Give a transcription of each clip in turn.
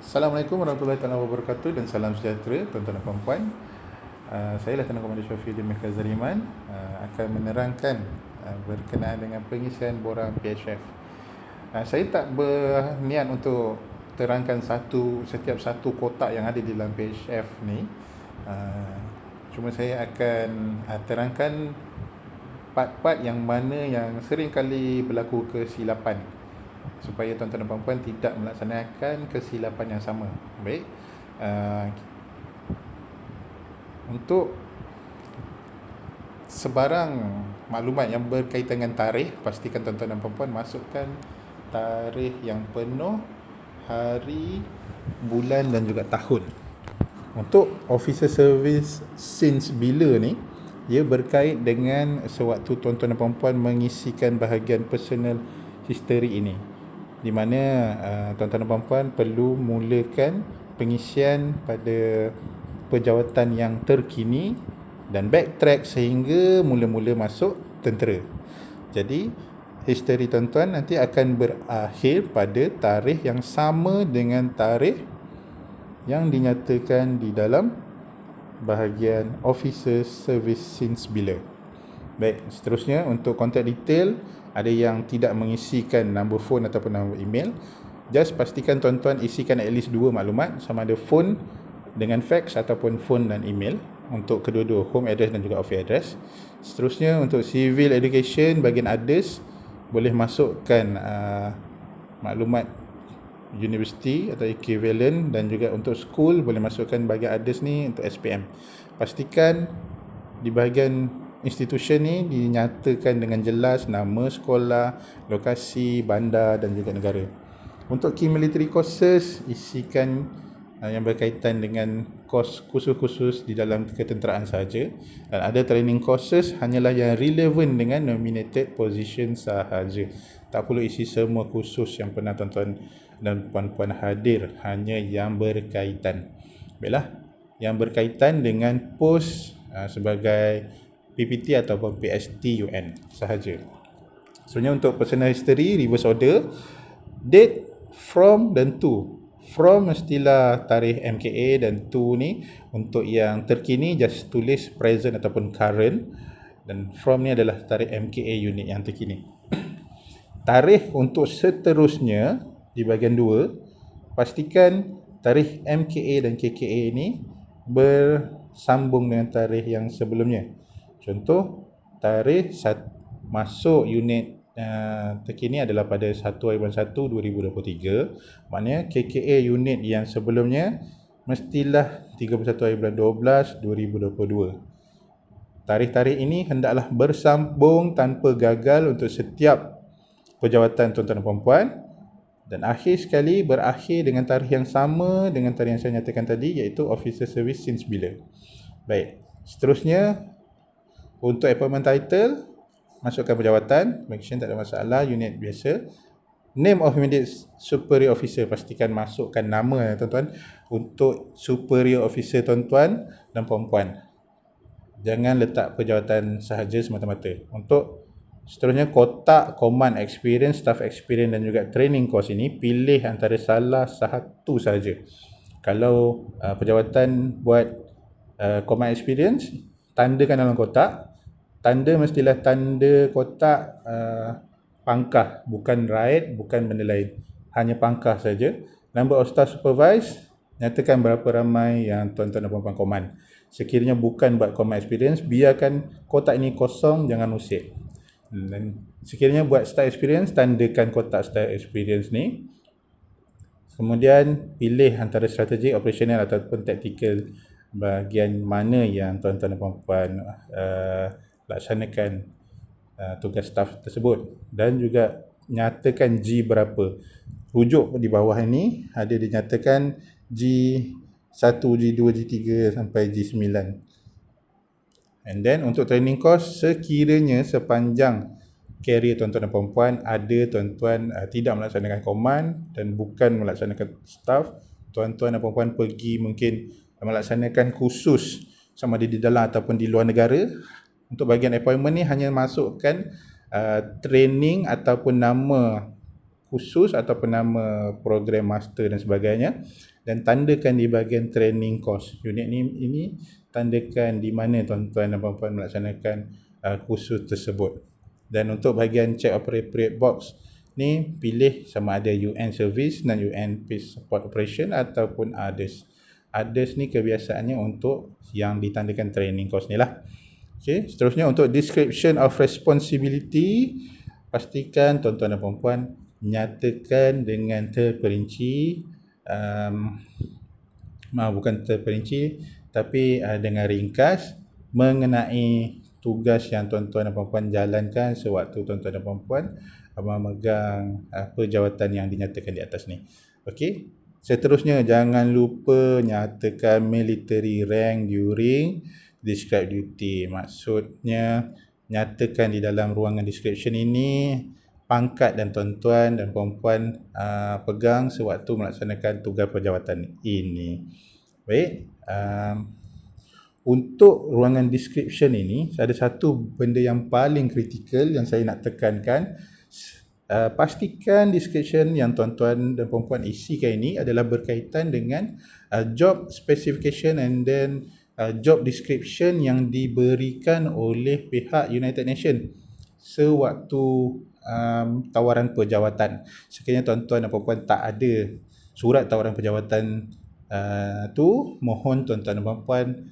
Assalamualaikum warahmatullahi wabarakatuh dan salam sejahtera tuan-tuan dan puan-puan. Saya Lieutenant Komandan Syafiuddin Mekar Zariman akan menerangkan berkenaan dengan pengisian borang PHF. Saya tak berniat untuk terangkan setiap satu kotak yang ada di dalam PHF ni. Cuma saya akan terangkan part-part yang mana yang sering kali berlaku kesilapan, supaya tuan-tuan dan puan-puan tidak melaksanakan kesilapan yang sama. Baik, untuk sebarang maklumat yang berkaitan dengan tarikh, pastikan tuan-tuan dan puan-puan masukkan tarikh yang penuh, hari, bulan dan juga tahun. Untuk officer service since bila ni, ia berkait dengan sewaktu tuan-tuan dan puan-puan mengisikan bahagian personal history ini, di mana tuan-tuan dan puan-puan perlu mulakan pengisian pada pejawatan yang terkini dan backtrack sehingga mula-mula masuk tentera. Jadi history tuan-tuan nanti akan berakhir pada tarikh yang sama dengan tarikh yang dinyatakan di dalam bahagian officer service since bila. Baik, seterusnya untuk contact detail, ada yang tidak mengisikan nombor phone ataupun nombor email, just pastikan tuan-tuan isikan at least 2 maklumat, sama ada phone dengan fax ataupun phone dan email untuk kedua-dua home address dan juga office address. Seterusnya untuk civil education bahagian others, boleh masukkan maklumat university atau equivalent, dan juga untuk school boleh masukkan bahagian others ni untuk SPM. Pastikan di bahagian institution ni dinyatakan dengan jelas nama sekolah, lokasi, bandar dan juga negara. Untuk key military courses, isikan yang berkaitan dengan kos khusus-khusus di dalam ketenteraan sahaja, dan ada training courses hanyalah yang relevan dengan nominated position sahaja. Tak perlu isi semua khusus yang pernah tuan-tuan dan puan-puan hadir, hanya yang berkaitan. Baiklah, yang berkaitan dengan pos sebagai PPT ataupun PST UN sahaja. Sebenarnya untuk personal history, reverse order, date, from dan to. From mestilah tarikh MKA, dan to ni untuk yang terkini just tulis present ataupun current, dan from ni adalah tarikh MKA unit yang terkini. Tarikh untuk seterusnya di bahagian 2, pastikan tarikh MKA dan KKA ni bersambung dengan tarikh yang sebelumnya. Contoh, tarikh masuk unit terkini adalah pada 1/1/2023, maknanya KKA unit yang sebelumnya mestilah 31/12/2022. Tarikh-tarikh ini hendaklah bersambung tanpa gagal untuk setiap pejawatan tuan-tuan dan puan-puan, dan akhir sekali berakhir dengan tarikh yang sama dengan tarikh yang saya nyatakan tadi, iaitu officer service since bila. Baik, seterusnya untuk appointment title, masukkan pejawatan, mention tak ada masalah, unit biasa. Name of immediate superior officer, pastikan masukkan nama tuan-tuan untuk superior officer tuan-tuan dan puan-puan. Jangan letak pejawatan sahaja semata-mata. Untuk seterusnya kotak command experience, staff experience dan juga training course ini, pilih antara salah satu sahaja. Kalau pejawatan buat command experience, tandakan dalam kotak. Tanda mestilah tanda kotak pangkah, bukan raid, bukan benda lain, hanya pangkah saja. Number of staff supervise, nyatakan berapa ramai yang tuan-tuan dan puan-puan command. Sekiranya bukan buat command experience, biarkan kotak ini kosong, jangan usik. Dan sekiranya buat staff experience, tandakan kotak staff experience ni. Kemudian pilih antara strategi, operational ataupun tactical, bahagian mana yang tuan-tuan dan puan-puan laksanakan tugas staff tersebut, dan juga nyatakan G berapa. Rujuk di bawah ini ada dinyatakan G1, G2, G3 sampai G9. And then untuk training course, sekiranya sepanjang career tuan-tuan dan puan-puan ada tuan-tuan tidak melaksanakan command dan bukan melaksanakan staff, tuan-tuan dan puan-puan pergi mungkin melaksanakan khusus sama ada di dalam ataupun di luar negara. Untuk bahagian appointment ni hanya masukkan training ataupun nama khusus ataupun nama program master dan sebagainya, dan tandakan di bahagian training course. Unit ini tandakan di mana tuan-tuan dan puan-puan melaksanakan kursus tersebut. Dan untuk bahagian check appropriate box ni, pilih sama ada UN service dan UN peace support operation ataupun others. Others ni kebiasaannya untuk yang ditandakan training course ni lah. Okay, seterusnya untuk description of responsibility, pastikan tuan-tuan dan puan-puan nyatakan dengan terperinci, bukan terperinci tapi dengan ringkas mengenai tugas yang tuan-tuan dan puan-puan jalankan sewaktu tuan-tuan dan puan-puan memegang jawatan yang dinyatakan di atas ni. Okey. Seterusnya, jangan lupa nyatakan military rank during describe duty. Maksudnya, nyatakan di dalam ruangan description ini pangkat dan tuan-tuan dan puan-puan pegang sewaktu melaksanakan tugas perjawatan ini. Baik. Untuk ruangan description ini, ada satu benda yang paling kritikal yang saya nak tekankan. Pastikan description yang tuan-tuan dan puan-puan isikan ini adalah berkaitan dengan job specification and then job description yang diberikan oleh pihak United Nations sewaktu tawaran perjawatan. Sekiranya tuan-tuan dan puan-puan tak ada surat tawaran perjawatan tu, mohon tuan-tuan dan puan-puan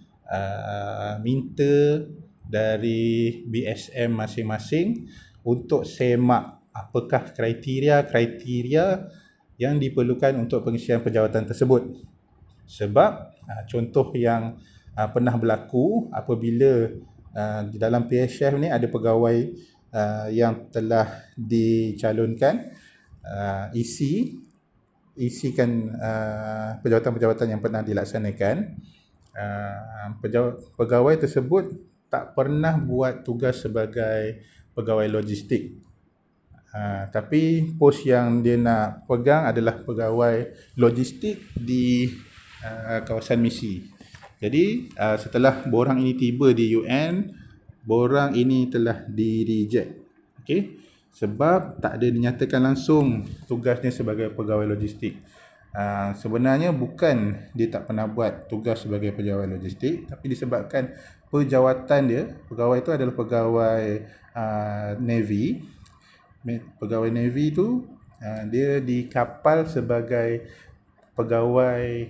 minta dari BSM masing-masing untuk semak apakah kriteria yang diperlukan untuk pengisian perjawatan tersebut. Sebab contoh yang pernah berlaku apabila di dalam PSF ni ada pegawai yang telah dicalonkan, isikan perjawatan-perjawatan yang pernah dilaksanakan. Pegawai tersebut tak pernah buat tugas sebagai pegawai logistik. Tapi pos yang dia nak pegang adalah pegawai logistik di kawasan misi. Jadi setelah borang ini tiba di UN, borang ini telah di-reject. Okey, sebab tak ada dinyatakan langsung tugasnya sebagai pegawai logistik. Sebenarnya bukan dia tak pernah buat tugas sebagai pegawai logistik, tapi disebabkan perjawatan dia, pegawai itu adalah pegawai Navy. Pegawai Navy tu dia di kapal sebagai pegawai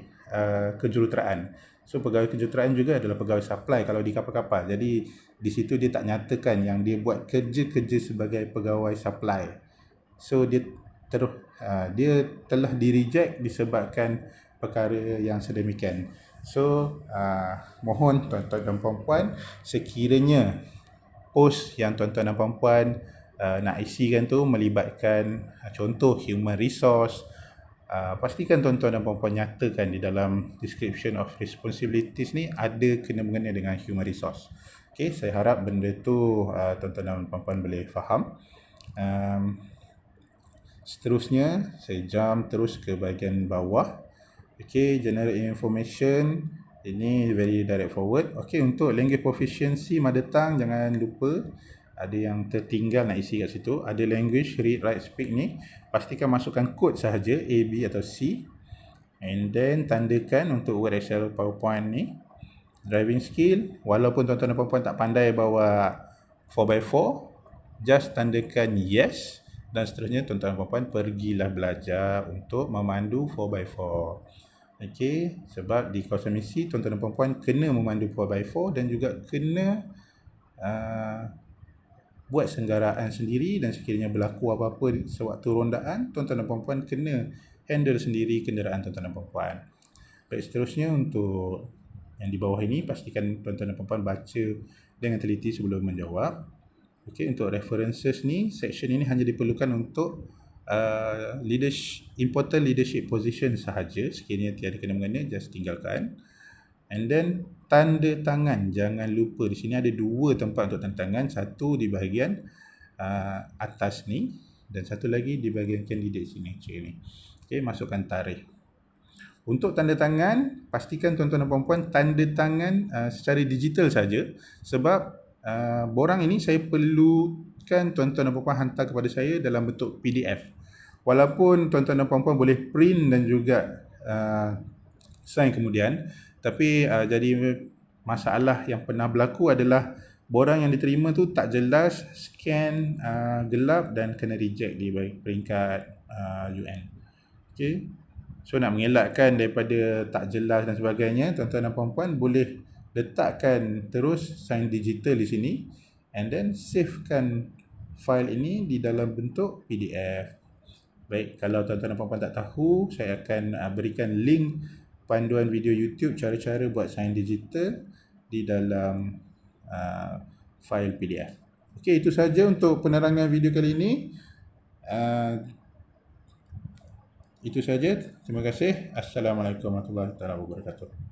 kejuruteraan. So pegawai kejuruteraan juga adalah pegawai supply kalau di kapal-kapal. Jadi di situ dia tak nyatakan yang dia buat kerja-kerja sebagai pegawai supply. So dia telah di-reject disebabkan perkara yang sedemikian. So mohon tuan-tuan dan puan-puan, sekiranya pos yang tuan-tuan dan puan-puan nak isikan tu melibatkan contoh human resource, pastikan tuan-tuan dan puan-puan nyatakan di dalam description of responsibilities ni ada kena mengena dengan human resource. Okay, saya harap benda tu tuan-tuan dan puan-puan boleh faham. Seterusnya, saya jump terus ke bahagian bawah. Okay, general information. Ini very direct forward. Okay, untuk language proficiency mother tongue, jangan lupa ada yang tertinggal nak isi kat situ. Ada language, read, write, speak ni. Pastikan masukkan kod sahaja, A, B atau C. And then tandakan untuk Word, Excel, PowerPoint ni. Driving skill, walaupun tuan-tuan dan puan-puan tak pandai bawa 4x4, just tandakan yes. Dan seterusnya tuan-tuan dan puan-puan pergilah belajar untuk memandu 4x4. Okay, sebab di kawasan misi tuan-tuan dan puan-puan kena memandu 4x4 dan juga kena buat senggaraan sendiri, dan sekiranya berlaku apa-apa sewaktu rondaan, tuan-tuan dan puan-puan kena handle sendiri kenderaan tuan-tuan dan puan-puan. Baik, seterusnya untuk yang di bawah ini, pastikan tuan-tuan dan puan-puan baca dengan teliti sebelum menjawab. Okey, untuk references ni, section ini hanya diperlukan untuk important leadership position sahaja. Sekiranya tiada kena-mengena, just tinggalkan. And then tanda tangan, jangan lupa di sini ada dua tempat untuk tanda tangan, satu di bahagian atas ni dan satu lagi di bahagian candidate signature ni. Okey, masukkan tarikh. Untuk tanda tangan, pastikan tuan-tuan dan puan-puan tanda tangan secara digital saja, sebab borang ini saya perlukan tuan-tuan dan puan-puan hantar kepada saya dalam bentuk PDF. Walaupun tuan-tuan dan puan-puan boleh print dan juga sign kemudian, tapi jadi masalah yang pernah berlaku adalah borang yang diterima tu tak jelas, scan gelap dan kena reject di peringkat UN. Okay. So nak mengelakkan daripada tak jelas dan sebagainya, tuan-tuan dan puan-puan boleh letakkan terus sign digital di sini and then savekan file ini di dalam bentuk PDF. Baik, kalau tuan-tuan dan puan-puan tak tahu, saya akan berikan link panduan video YouTube cara-cara buat sign digital di dalam file PDF. Okey, itu saja untuk penerangan video kali ini. Itu saja. Terima kasih. Assalamualaikum warahmatullahi wabarakatuh.